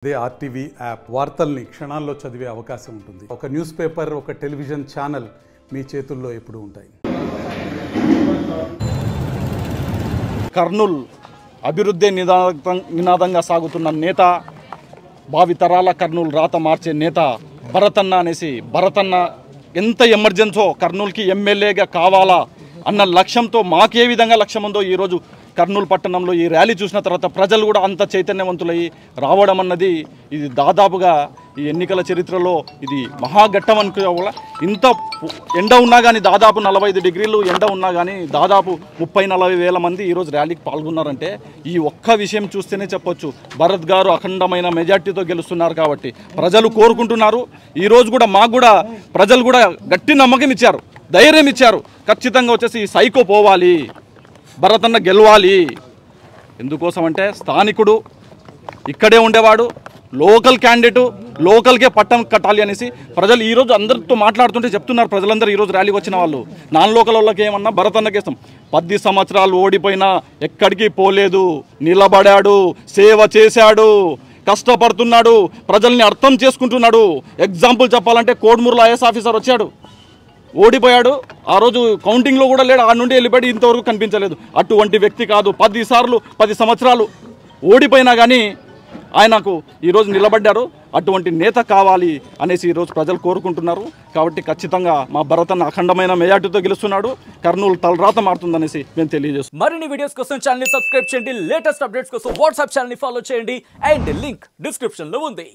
అదే RTV app వార్తల్ని క్షణాల్లో చదివే అవకాశం ఉంటుంది. ఒక న్యూస్ పేపర్, ఒక టెలివిజన్ ఛానల్ మీ చేతుల్లో ఎప్పుడూ ఉంటాయి. కర్నూల్ అభివృద్ధి నినాదంగా సాగుతున్న నేత, భావితరాల కర్నూలు రాత మార్చే నేత భరతన్న అనేసి, భరతన్న ఎంత ఎమర్జెన్సో కర్నూలుకి ఎమ్మెల్యేగా కావాలా అన్న లక్ష్యంతో మాకే విధంగా లక్ష్యం ఉందో ఈరోజు కర్నూలు పట్టణంలో ఈ ర్యాలీ చూసిన తర్వాత ప్రజలు కూడా అంత చైతన్యవంతులయ్యి రావడం అన్నది ఇది దాదాపుగా ఈ ఎన్నికల చరిత్రలో ఇది మహాఘట్టం అనుకోవాలా. ఇంత ఎండ ఉన్నా కానీ, దాదాపు 45 డిగ్రీలు ఎండ ఉన్నా కానీ దాదాపు 30-40 వేల మంది ఈరోజు ర్యాలీకి పాల్గొన్నారంటే ఈ ఒక్క విషయం చూస్తేనే చెప్పొచ్చు భరత్ గారు అఖండమైన మెజార్టీతో గెలుస్తున్నారు కాబట్టి ప్రజలు కోరుకుంటున్నారు. ఈరోజు కూడా మాకు కూడా ప్రజలు కూడా గట్టి నమ్మకం ఇచ్చారు, ధైర్యం ఇచ్చారు. ఖచ్చితంగా వచ్చేసి ఈ సైకో పోవాలి, భరతన్న గెలవాలి. ఎందుకోసం అంటే స్థానికుడు, ఇక్కడే ఉండేవాడు, లోకల్ క్యాండిడేటు, లోకల్కే పట్టం కట్టాలి అనేసి ప్రజలు ఈరోజు అందరితో మాట్లాడుతుంటే చెప్తున్నారు. ప్రజలందరూ ఈరోజు ర్యాలీకి వచ్చిన వాళ్ళు నాన్ లోకల్ వాళ్ళకి ఏమన్నా భరతన్నకి ఇస్తాం. 10 సంవత్సరాలు ఓడిపోయినా ఎక్కడికి పోలేదు, నిలబడాడు, సేవ చేశాడు, కష్టపడుతున్నాడు, ప్రజల్ని అర్థం చేసుకుంటున్నాడు. ఎగ్జాంపుల్ చెప్పాలంటే కోడ్మూరులో ఐఎస్ ఆఫీసర్ వచ్చాడు, ఓడిపోయాడు, ఆ రోజు కౌంటింగ్లో కూడా లేడు, ఆ నుండి వెళ్ళిపోయి ఇంతవరకు కనిపించలేదు. అటువంటి వ్యక్తి కాదు. 10 సంవత్సరాలు ఓడిపోయినా కానీ ఆయనకు ఈరోజు నిలబడ్డారు. అటువంటి నేత కావాలి అనేసి ఈరోజు ప్రజలు కోరుకుంటున్నారు. కాబట్టి ఖచ్చితంగా మా భరతన్న అఖండమైన మెజార్టీతో గెలుస్తున్నాడు. కర్నూలు తలరాత మారుతుందనేసి మేము తెలియజేస్తున్నాం. మరిన్ని వీడియోస్ కోసం ఛానల్ ని సబ్స్క్రైబ్ చేయండి. లేటెస్ట్ అప్డేట్స్ కోసం వాట్సాప్ ఛానల్ ని ఫాలో చేయండి. అండ్ లింక్ డిస్క్రిప్షన్ లో ఉంది.